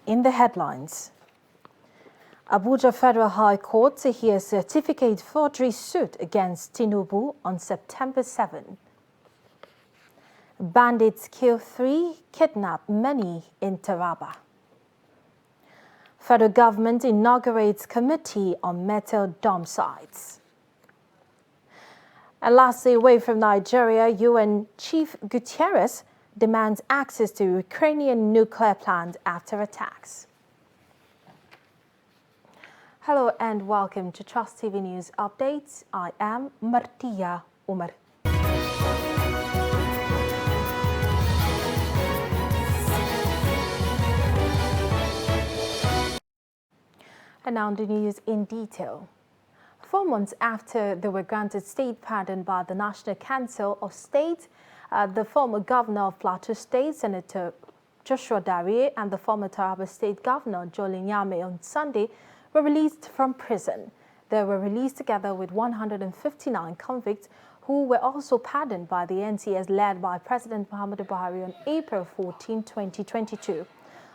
in the headlines. Abuja Federal High Court to hear certificate forgery suit against Tinubu on September 7. Bandits kill 3, kidnap many in Taraba. Federal government inaugurates committee on metal dump sites. And lastly, away from Nigeria, UN Chief Guterres demands access to Ukrainian nuclear plant after attacks. Hello and welcome to Trust TV News Updates. I am Martia Umar. And now the news in detail. 4 months after they were granted state pardon by the National Council of State, the former governor of Plateau State, Senator Joshua Dariye, and the former Taraba State Governor, Joel Nyame, on Sunday were released from prison. They were released together with 159 convicts who were also pardoned by the NCS led by President Muhammadu Buhari on April 14, 2022.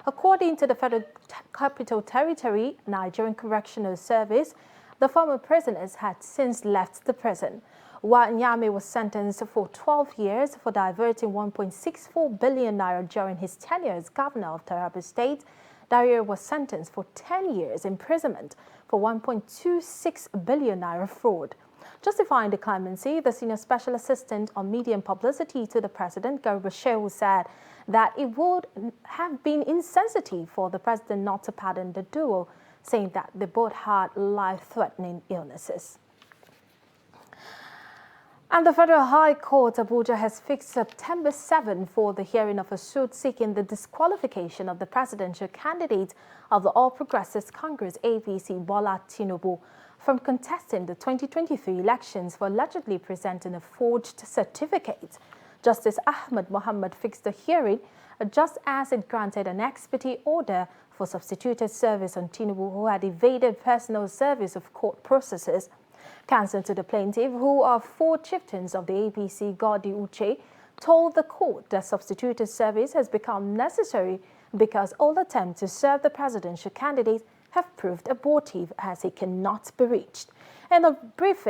According to the Federal Capital Territory Nigerian Correctional Service, the former prisoners had since left the prison, while Nyame was sentenced for 12 years for diverting 1.64 billion naira during his tenure as governor of Taraba State. Dariye was sentenced for 10 years imprisonment for 1.26 billion naira fraud. Justifying the clemency, the senior special assistant on media and publicity to the president, Garba Shehu, said that it would have been insensitive for the president not to pardon the duo, saying that they both had life-threatening illnesses. And the Federal High Court, Abuja, has fixed September 7 for the hearing of a suit seeking the disqualification of the presidential candidate of the All Progressives Congress, APC, Bola Tinubu, from contesting the 2023 elections for allegedly presenting a forged certificate. Justice Ahmed Mohammed fixed the hearing just as it granted an ex parte order for substituted service on Tinubu, who had evaded personal service of court processes. Counsel to the plaintiff, who are 4 chieftains of the APC, Godi Uche, told the court that substituted service has become necessary because all attempts to serve the presidential candidate have proved abortive as he cannot be reached. In a brief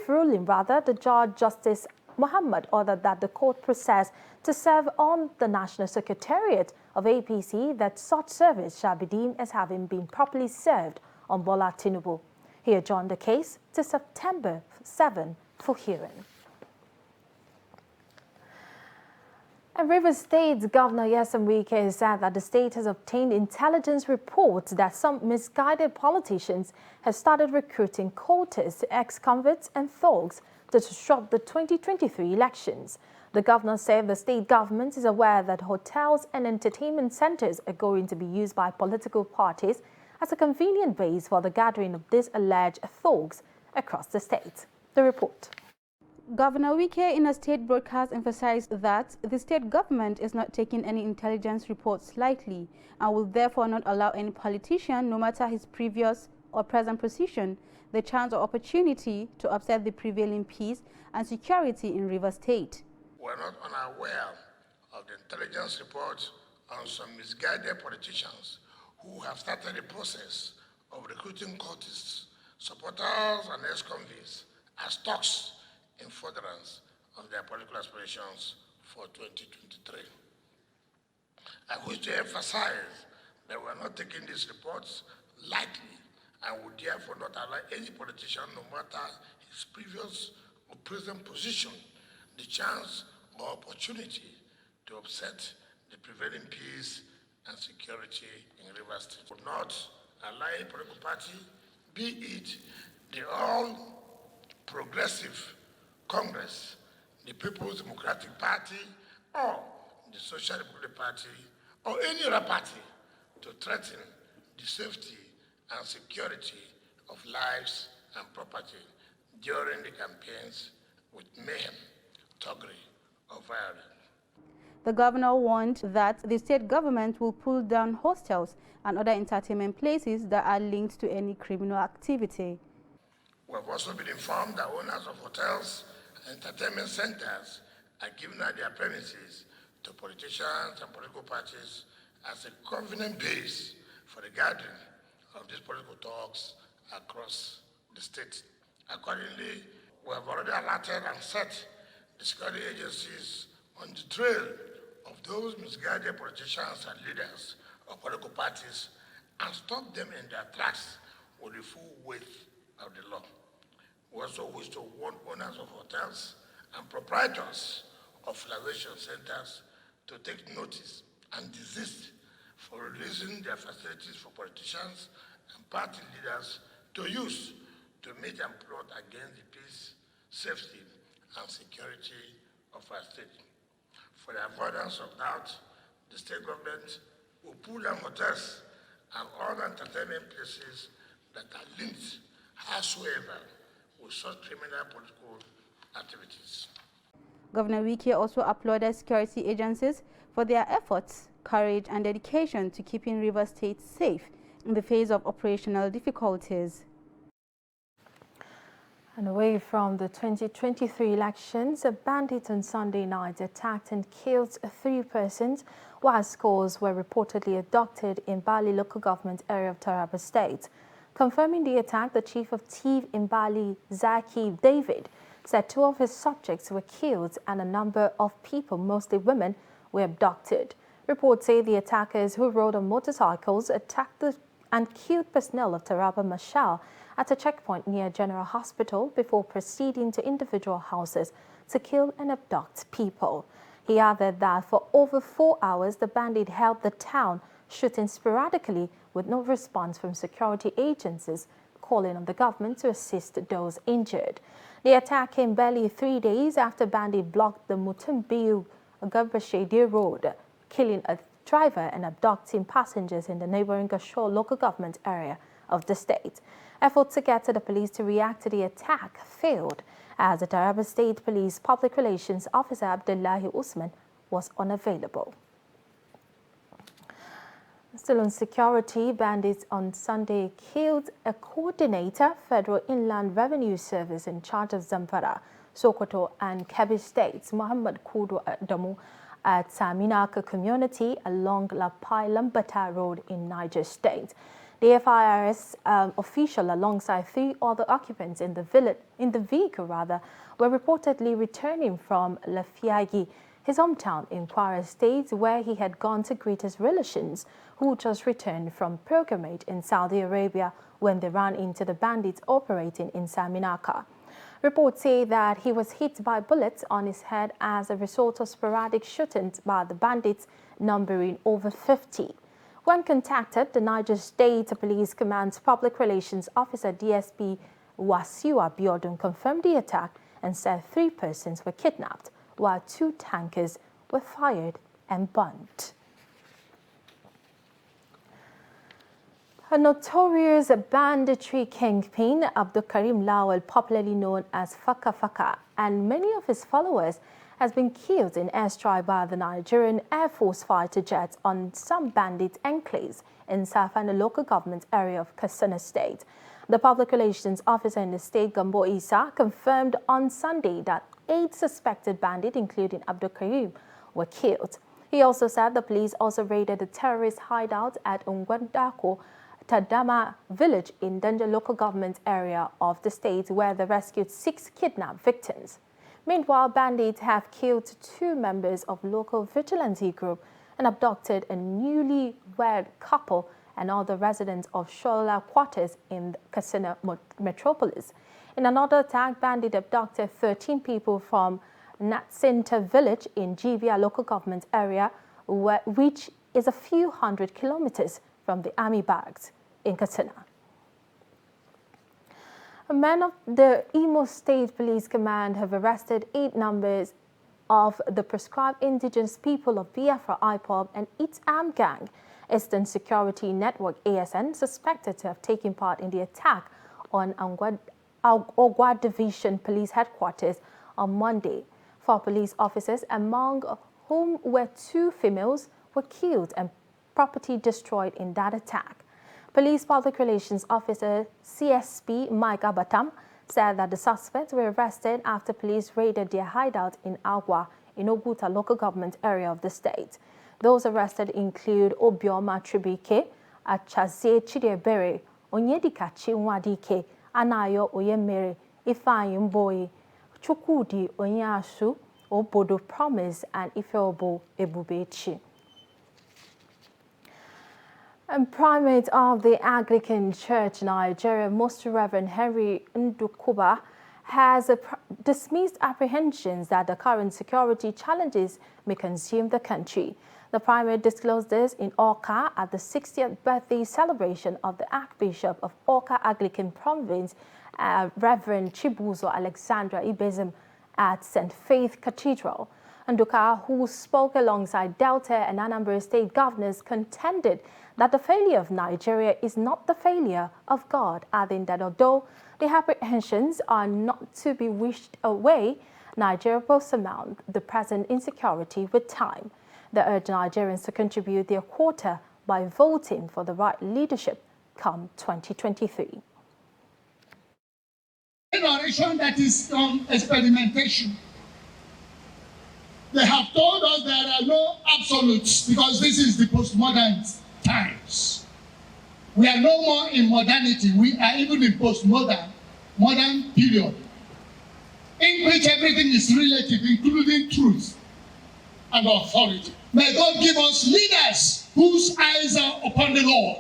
ruling, the Judge Justice Mohammed ordered that the court process to serve on the National Secretariat of APC that such service shall be deemed as having been properly served on Bola Tinubu. He adjourned the case to September 7 for hearing. And Rivers State's Governor Nyesom Wike said that the state has obtained intelligence reports that some misguided politicians have started recruiting quotas to ex-convicts and thugs to disrupt the 2023 elections. The governor said the state government is aware that hotels and entertainment centers are going to be used by political parties as a convenient base for the gathering of these alleged thugs across the state. The report. Governor Wike in a state broadcast emphasized that the state government is not taking any intelligence reports lightly and will therefore not allow any politician, no matter his previous or present position, the chance or opportunity to upset the prevailing peace and security in Rivers State. We're not unaware of the intelligence reports on some misguided politicians who have started the process of recruiting cultists, supporters, and ex-convicts as thugs in furtherance of their political aspirations for 2023. I wish to emphasize that we're not taking these reports lightly and would therefore not allow any politician, no matter his previous or present position, the chance or opportunity to upset the prevailing peace and security in Rivers State. Would not allow any political party, be it the All Progressive Congress, the People's Democratic Party, or the Social Democratic Party, or any other party, to threaten the safety and security of lives and property during the campaigns with mayhem, thuggery, or violence. The governor warned that the state government will pull down hostels and other entertainment places that are linked to any criminal activity. We have also been informed that owners of hotels and entertainment centers are giving out their premises to politicians and political parties as a convenient base for the gathering of these political talks across the state. Accordingly, we have already alerted and set the security agencies on the trail of those misguided politicians and leaders of political parties and stop them in their tracks with the full weight of the law. We also wish to warn owners of hotels and proprietors of flagellation centers to take notice and desist from releasing their facilities for politicians and party leaders to use to meet and plot against the peace, safety, and security of our state. For the avoidance of doubt, the state government will pull down hotels and other entertainment places that are linked howsoever with such criminal political activities. Governor Wike also applauded security agencies for their efforts, courage, and dedication to keeping Rivers State safe in the face of operational difficulties. And away from the 2023 elections, a bandit on Sunday night attacked and killed 3 persons, while scores were reportedly abducted in Bali local government area of Taraba State. Confirming the attack, the chief of TIV in Bali, Zaki David, said 2 of his subjects were killed and a number of people, mostly women, were abducted. Reports say the attackers, who rode on motorcycles, attacked and killed personnel of Taraba Marshal at a checkpoint near General Hospital before proceeding to individual houses to kill and abduct people. He added that for over 4 hours, the bandit held the town, shooting sporadically with no response from security agencies, calling on the government to assist those injured. The attack came barely 3 days after bandit blocked the Mutumbiu Gabashede Road, killing a driver and abducting passengers in the neighboring Gashore local government area of the state. Efforts to get to the police to react to the attack failed, as the Taraba State Police Public Relations Officer Abdullahi Usman was unavailable. Still on security, bandits on Sunday killed a coordinator, Federal Inland Revenue Service in charge of Zamfara, Sokoto and Kebbi states, Muhammad Kudu Adamu, at Saminaka community along Lapai Lambata Road in Niger State. The FIRS official, alongside 3 other occupants in the vehicle, were reportedly returning from Lafiagi, his hometown in Kwara State, where he had gone to greet his relations, who just returned from pilgrimage in Saudi Arabia when they ran into the bandits operating in Saminaka. Reports say that he was hit by bullets on his head as a result of sporadic shootings by the bandits, numbering over 50. When contacted, the Niger State Police Command's Public Relations Officer DSP Wasiu Abiodun confirmed the attack and said 3 persons were kidnapped, while 2 tankers were fired and burnt. A notorious banditry kingpin, Abdul Karim Lawal, popularly known as Faka Faka, and many of his followers, has been killed in airstrike by the Nigerian Air Force fighter jets on some bandit enclaves in Safana local government area of Katsina State. The public relations officer in the state, Gambo Isa, confirmed on Sunday that 8 suspected bandits, including Abdul Karim, were killed. He also said the police also raided the terrorist hideout at Ungwandako Tadama village in Danja local government area of the state, where they rescued 6 kidnapped victims. Meanwhile, bandits have killed 2 members of local vigilante group and abducted a newly wed couple and other residents of Shola quarters in Katsina metropolis. In another attack, bandits abducted 13 people from Natsinta village in Jibia local government area, which is a few hundred kilometers from the army barracks in Katsina. Men of the Imo State Police Command have arrested 8 members of the proscribed indigenous people of Biafra IPOB and its armed gang, Eastern Security Network ASN, suspected to have taken part in the attack on Ogwa Division Police Headquarters on Monday. 4 police officers, among whom were 2 females, were killed and property destroyed in that attack. Police Public Relations Officer CSP Mike Abatam said that the suspects were arrested after police raided their hideout in Agwa in Oguta local government area of the state. Those arrested include Obioma Tribike, Achazie Chidiebere, Onyedika Chinwadike, Anayo Oyemere, Ifeanyi Mboyi, Chukwudi Onyeasu, Obodo Promise, and Ifeobo Ebubechi. And Primate of the Anglican Church Nigeria, Most Reverend Henry Ndukuba, has dismissed apprehensions that the current security challenges may consume the country. The primate disclosed this in Awka at the 60th birthday celebration of the Archbishop of Awka Anglican Province, Reverend Chibuzo Alexandra Ibezim, at St. Faith Cathedral. Nduka, who spoke alongside Delta and Anambra state governors, contended that the failure of Nigeria is not the failure of God, adding that although the apprehensions are not to be wished away, Nigeria will surmount the present insecurity with time. They urged Nigerians to contribute their quota by voting for the right leadership come 2023. Generation that is experimentation. They have told us there are no absolutes because this is the postmodern times. We are no more in modernity. We are even in modern period, in which everything is relative, including truth and authority. May God give us leaders whose eyes are upon the Lord.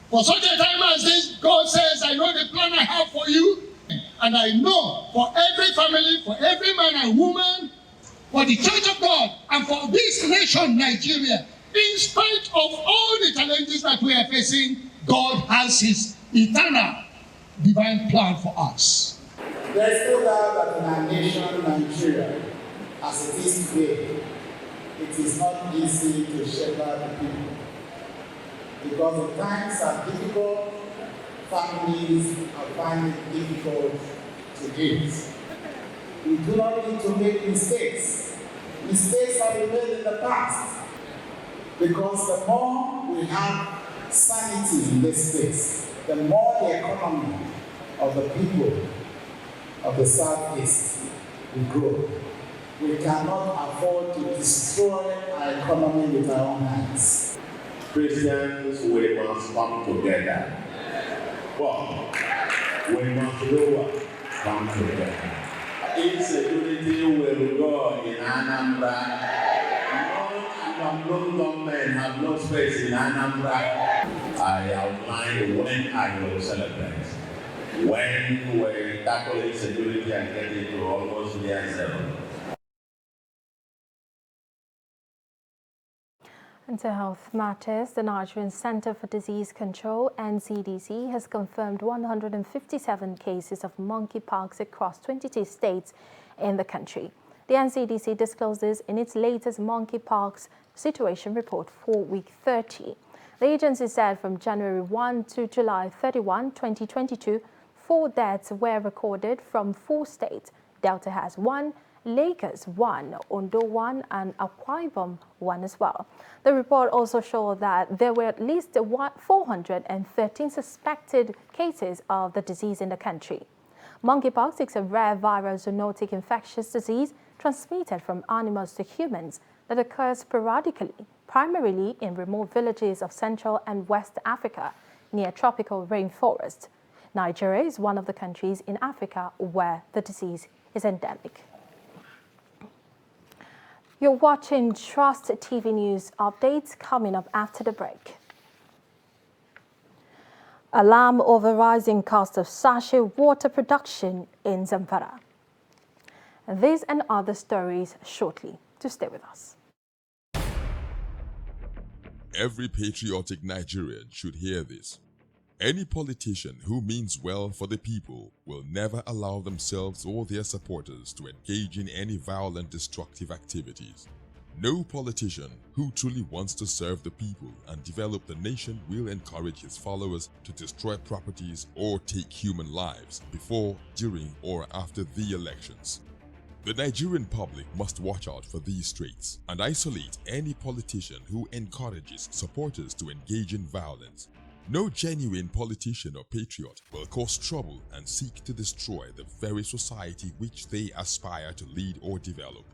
For such a time as this, God says, I know the plan I have for you, and I know for every family, for every man and woman, for the Church of God, and for this nation, Nigeria, in spite of all the challenges that we are facing, God has his eternal divine plan for us. There is no doubt that in our nation, Nigeria, as it is today, it is not easy to shepherd the people. Because the times are difficult, families are finding it difficult to eat. We do not need to make mistakes. Mistakes have been made in the past. Because the more we have sanity in this space, the more the economy of the people of the Southeast will grow. We cannot afford to destroy our economy with our own hands. Christians, we must come together. But we must come together. Insecurity will go in Anambra. Known government have no space in Anambra. I outlined when I will celebrate. When we tackle insecurity and get it to almost near zero. Into health matters, the Nigerian Center for Disease Control, NCDC, has confirmed 157 cases of monkeypox across 22 states in the country. The NCDC disclosed this in its latest monkeypox situation report for week 30. The agency said from January 1 to July 31, 2022, 4 deaths were recorded from 4 states. Delta has 1, Lagos 1, Ondo 1, and Akwa Ibom 1 as well. The report also showed that there were at least 413 suspected cases of the disease in the country. Monkeypox is a rare viral zoonotic infectious disease transmitted from animals to humans that occurs sporadically, primarily in remote villages of Central and West Africa near tropical rainforests. Nigeria is one of the countries in Africa where the disease is endemic. You're watching Trust TV News updates coming up after the break. Alarm over rising cost of sachet water production in Zamfara. These and other stories shortly. To stay with us. Every patriotic Nigerian should hear this. Any politician who means well for the people will never allow themselves or their supporters to engage in any violent, destructive activities. No politician who truly wants to serve the people and develop the nation will encourage his followers to destroy properties or take human lives before, during, or after the elections. The Nigerian public must watch out for these traits and isolate any politician who encourages supporters to engage in violence. No genuine politician or patriot will cause trouble and seek to destroy the very society which they aspire to lead or develop.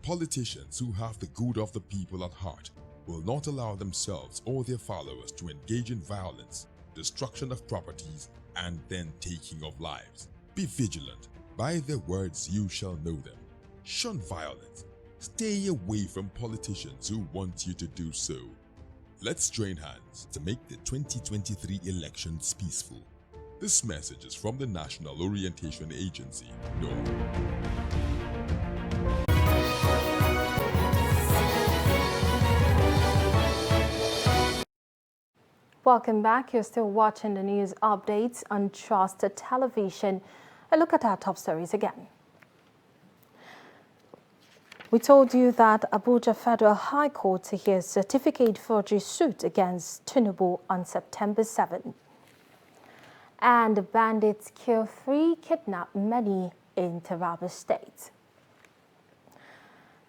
Politicians who have the good of the people at heart will not allow themselves or their followers to engage in violence, destruction of properties, and then taking of lives. Be vigilant. By their words you shall know them. Shun violence. Stay away from politicians who want you to do so. Let's join hands to make the 2023 elections peaceful. This message is from the National Orientation Agency, NORA. Welcome back. You're still watching the news updates on Trust Television. A look at our top stories again. We told you that Abuja Federal High Court hears certificate forgery suit against Tinubu on September 7. And bandits kill 3, kidnap many in Taraba State.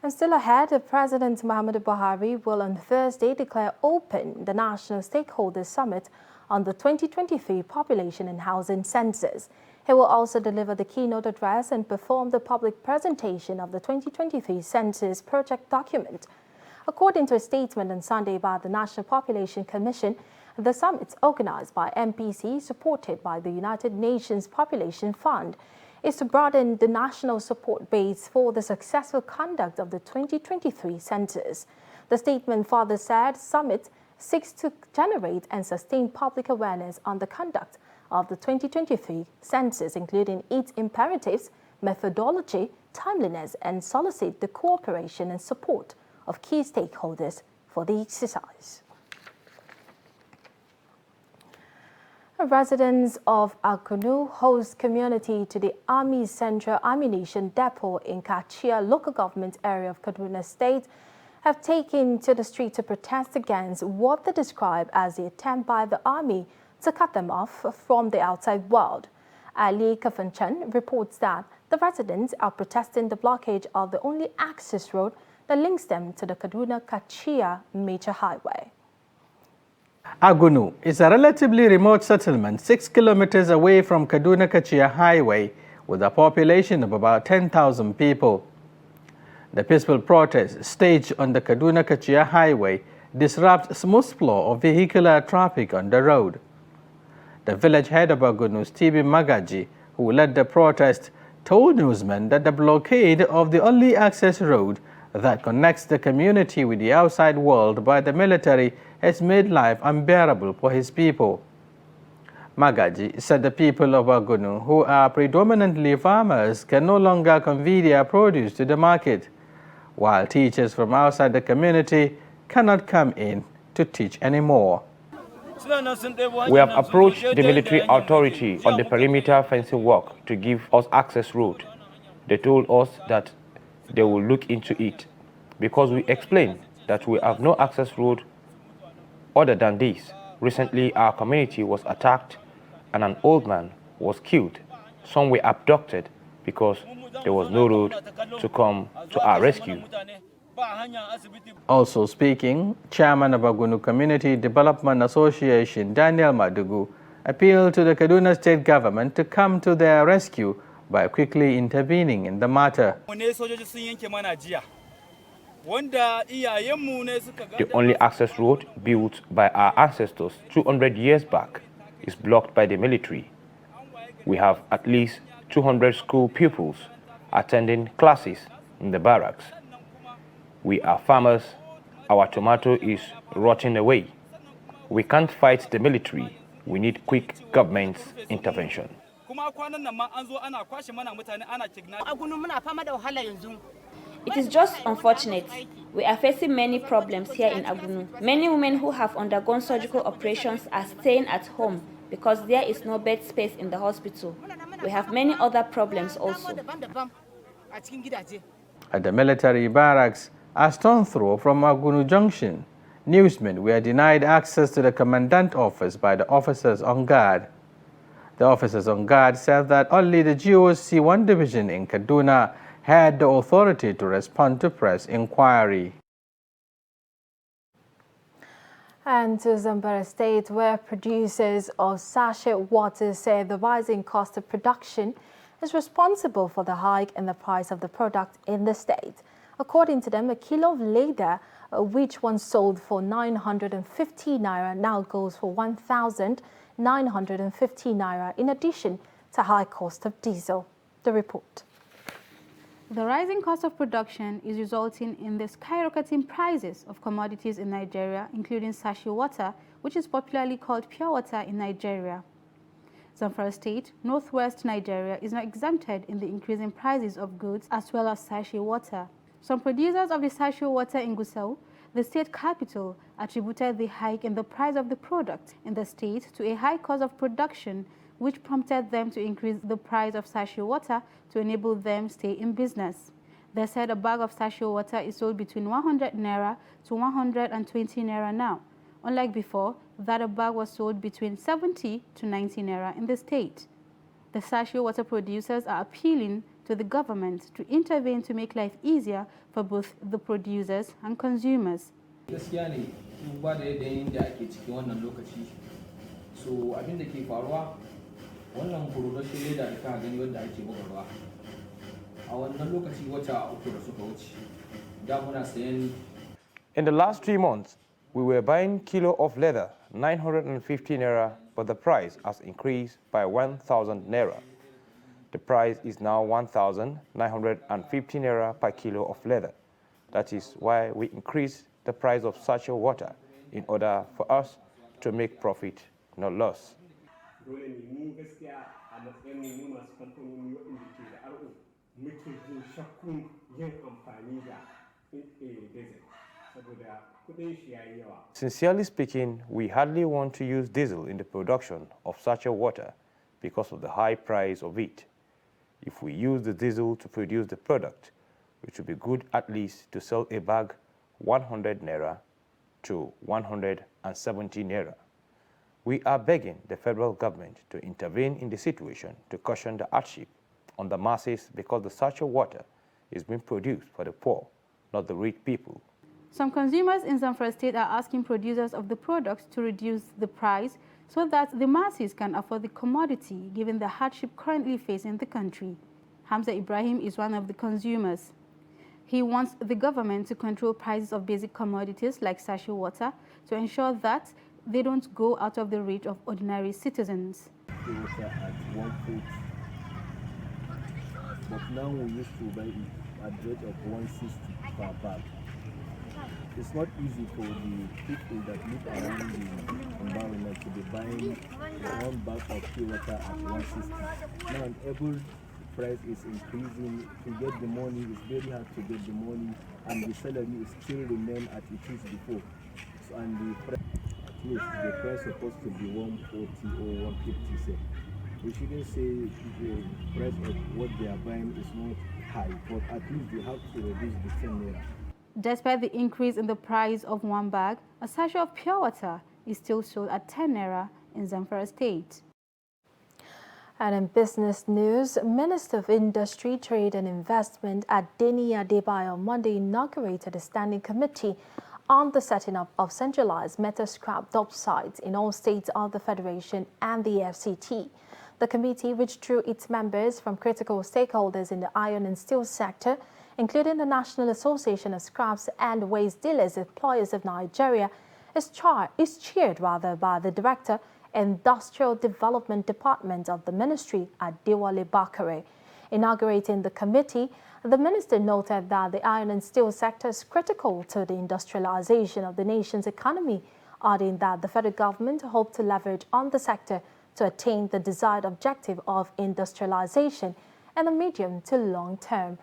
And still ahead, President Muhammadu Buhari will on Thursday declare open the National Stakeholders Summit on the 2023 Population and Housing Census. He will also deliver the keynote address and perform the public presentation of the 2023 Census Project document. According to a statement on Sunday by the National Population Commission, the summit, organized by MPC, supported by the United Nations Population Fund, is to broaden the national support base for the successful conduct of the 2023 census. The statement further said summit seeks to generate and sustain public awareness on the conduct of the 2023 census, including its imperatives, methodology, timeliness, and solicit the cooperation and support of key stakeholders for the exercise. Residents of Agunu, host community to the Army Central Ammunition Depot in Kachia local government area of Kaduna State, have taken to the street to protest against what they describe as the attempt by the Army to cut them off from the outside world. Ali Kafanchan reports that the residents are protesting the blockage of the only access road that links them to the Kaduna-Kachia major highway. Agunu is a relatively remote settlement 6 kilometers away from Kaduna-Kachia Highway with a population of about 10,000 people. The peaceful protest staged on the Kaduna-Kachia Highway disrupts smooth flow of vehicular traffic on the road. The village head of Agunu, Stephen Magaji, who led the protest, told newsmen that the blockade of the only access road that connects the community with the outside world by the military has made life unbearable for his people. Magaji said the people of Agunu, who are predominantly farmers, can no longer convey their produce to the market, while teachers from outside the community cannot come in to teach anymore. We have approached the military authority on the perimeter fencing work to give us access road. They told us that they will look into it because we explained that we have no access road other than this. Recently, our community was attacked and an old man was killed. Some were abducted because there was no road to come to our rescue. Also speaking, Chairman of Agunu Community Development Association, Daniel Madugu, appealed to the Kaduna State government to come to their rescue by quickly intervening in the matter. The only access road built by our ancestors 200 years back is blocked by the military. We have at least 200 school pupils attending classes in the barracks. We are farmers. Our tomato is rotting away. We can't fight the military. We need quick government intervention. It is just unfortunate. We are facing many problems here in Agunu. Many women who have undergone surgical operations are staying at home because there is no bed space in the hospital. We have many other problems also. At the military barracks, a stone throw from Agunu Junction, newsmen were denied access to the commandant office by the officers on guard. The officers on guard said that only the GOC 1 division in Kaduna had the authority to respond to press inquiry. And to Zamfara State, where producers of sachet water say the rising cost of production is responsible for the hike in the price of the product in the state. According to them, a kilo of leather which once sold for 950 naira now goes for 1,950 naira, in addition to high cost of diesel. The report. The rising cost of production is resulting in the skyrocketing prices of commodities in Nigeria, including sachet water, which is popularly called pure water in Nigeria. Zamfara State, northwest Nigeria, is not exempted in the increasing prices of goods as well as sachet water. Some producers of the sachet water in Gusau, the state capital, attributed the hike in the price of the product in the state to a high cost of production, which prompted them to increase the price of sachet water to enable them stay in business. They said a bag of sachet water is sold between 100 naira to 120 naira now, unlike before that a bag was sold between 70 to 90 naira in the state. The sachet water producers are appealing to the government to intervene to make life easier for both the producers and consumers. wannan production leda da ka gani wanda ake bugarwa a wannan lokaci wata uku da suka wuce da muna sayan. In the last 3 months, we were buying kilo of leather 950 naira, but the price has increased by 1,000 naira. The price is now 1,950 naira per kilo of leather. That is why we increased the price of sachet water in order for us to make profit, not loss. Dole ne mu gaskiya a matsayin mu masu kamfanoni waɗanda ke da aro muke jin shakkun yin amfani da diesel saboda kuɗin shi yayi yawa. Sincerely speaking, we hardly want to use diesel in the production of sachet water because of the high price of it. If we use the diesel to produce the product, it would be good at least to sell a bag 100 naira to 170 naira. We are begging the federal government to intervene in the situation to cushion the hardship on the masses because the sachet water is being produced for the poor, not the rich people. Some consumers in Zamfara State are asking producers of the products to reduce the price so that the masses can afford the commodity given the hardship currently facing the country. Hamza Ibrahim is one of the consumers. He wants the government to control prices of basic commodities like sachet water to ensure that they don't go out of the reach of ordinary citizens. Water at 1 foot, but now we used to buy it at the rate of 160 per bag. It's not easy for the people that live around the environment to be buying one bag of pure water at 160. Now every price is increasing. To get the money, it's very hard to get the money, and the salary is still remain as it is before. So, and the price supposed to be 140 or 150 cents. We shouldn't say the price of what they are buying is not high, but at least they have to reduce the 10 naira. Despite the increase in the price of one bag, a sachet of pure water is still sold at 10 naira in Zamfara State. And in business news, Minister of Industry, Trade and Investment Adeni Adebayo on Monday inaugurated a standing committee on the setting up of centralized metal scrap dump sites in all states of the Federation and the FCT. The committee, which drew its members from critical stakeholders in the iron and steel sector, including the National Association of Scraps and Waste Dealers Employers of Nigeria, is chaired by the Director, Industrial Development Department of the Ministry, Adewale Bakare. Inaugurating the committee, the minister noted that the iron and steel sector is critical to the industrialization of the nation's economy, adding that the federal government hopes to leverage on the sector to attain the desired objective of industrialization in the medium to long term.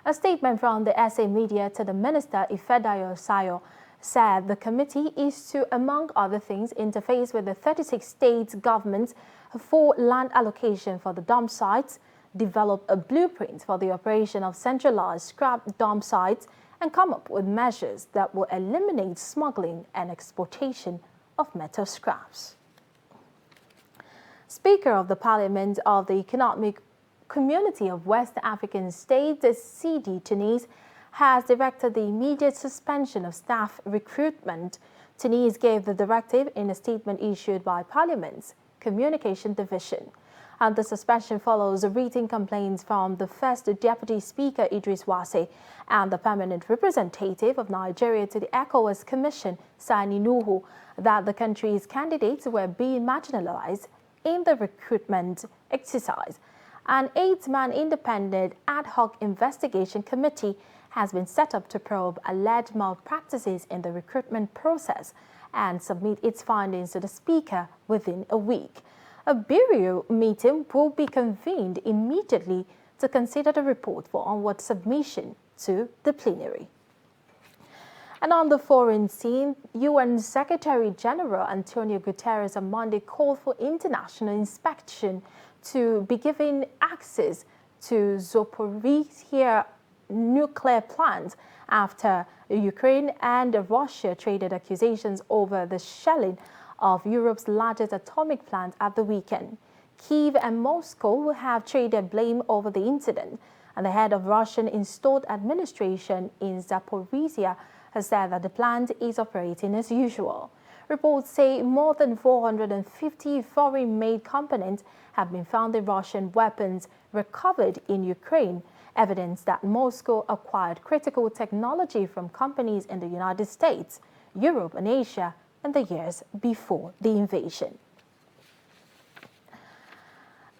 A statement from the SA media to the minister, Ifedayo Sayo, said the committee is to, among other things, interface with the 36 state governments for land allocation for the dump sites, develop a blueprint for the operation of centralized scrap dump sites, and come up with measures that will eliminate smuggling and exportation of metal scraps. Speaker of the Parliament of the Economic Community of West African States, CD Tunis, has directed the immediate suspension of staff recruitment. Tunis gave the directive in a statement issued by Parliament's Communication Division. And the suspension follows written complaints from the first Deputy Speaker Idris Wase and the permanent representative of Nigeria to the ECOWAS Commission, Sani Nuhu, that the country's candidates were being marginalized in the recruitment exercise. An 8-man independent ad hoc investigation committee has been set up to probe alleged malpractices in the recruitment process and submit its findings to the Speaker within a week. A bureau meeting will be convened immediately to consider the report for onward submission to the plenary. And on the foreign scene, UN Secretary General Antonio Guterres on Monday called for international inspection to be given access to Zaporizhzhia nuclear plant after Ukraine and Russia traded accusations over the shelling of Europe's largest atomic plant at the weekend. Kyiv and Moscow will have traded blame over the incident, and the head of Russian installed administration in Zaporizhzhia has said that the plant is operating as usual. Reports say more than 450 foreign-made components have been found in Russian weapons recovered in Ukraine, evidence that Moscow acquired critical technology from companies in the United States, Europe and Asia in the years before the invasion.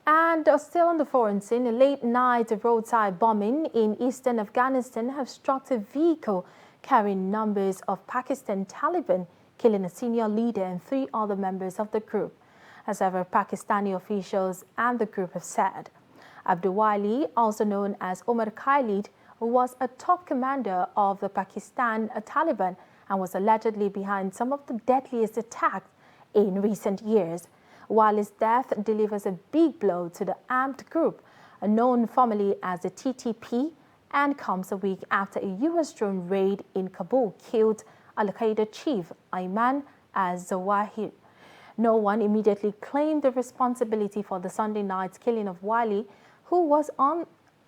And still on the foreign scene, a late-night roadside bombing in eastern Afghanistan have struck a vehicle carrying numbers of Pakistan Taliban, killing a senior leader and 3 other members of the group, as several Pakistani officials and the group have said. Abdul Wali, also known as Omar Khalid, was a top commander of the Pakistan Taliban and was allegedly behind some of the deadliest attacks in recent years. Wali's death delivers a big blow to the armed group, known formally as the TTP, and comes a week after a U.S. drone raid in Kabul killed Al-Qaeda chief Ayman al-Zawahiri. No one immediately claimed the responsibility for the Sunday night's killing of Wali, who was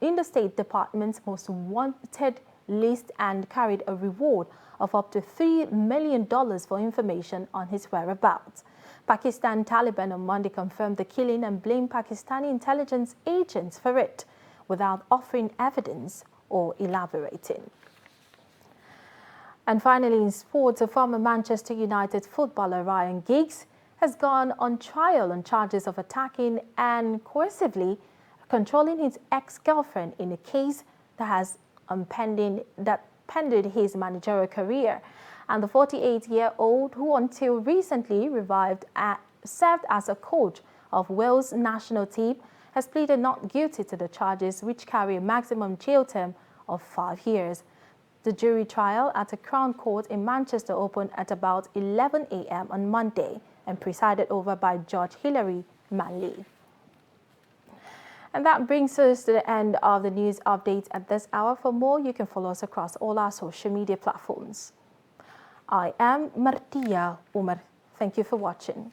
in the State Department's most wanted list and carried a reward of up to $3 million for information on his whereabouts. Pakistan Taliban on Monday confirmed the killing and blamed Pakistani intelligence agents for it, without offering evidence or elaborating. And finally, in sports, a former Manchester United footballer, Ryan Giggs, has gone on trial on charges of attacking and coercively controlling his ex-girlfriend in a case that has pended his managerial career. And the 48-year-old, who until recently served as a coach of Wales national team, has pleaded not guilty to the charges, which carry a maximum jail term of 5 years. The jury trial at a Crown Court in Manchester opened at about 11 a.m. on Monday and presided over by Judge Hilary Manley. And that brings us to the end of the news updates at this hour. For more, you can follow us across all our social media platforms. I am Martia Umar. Thank you for watching.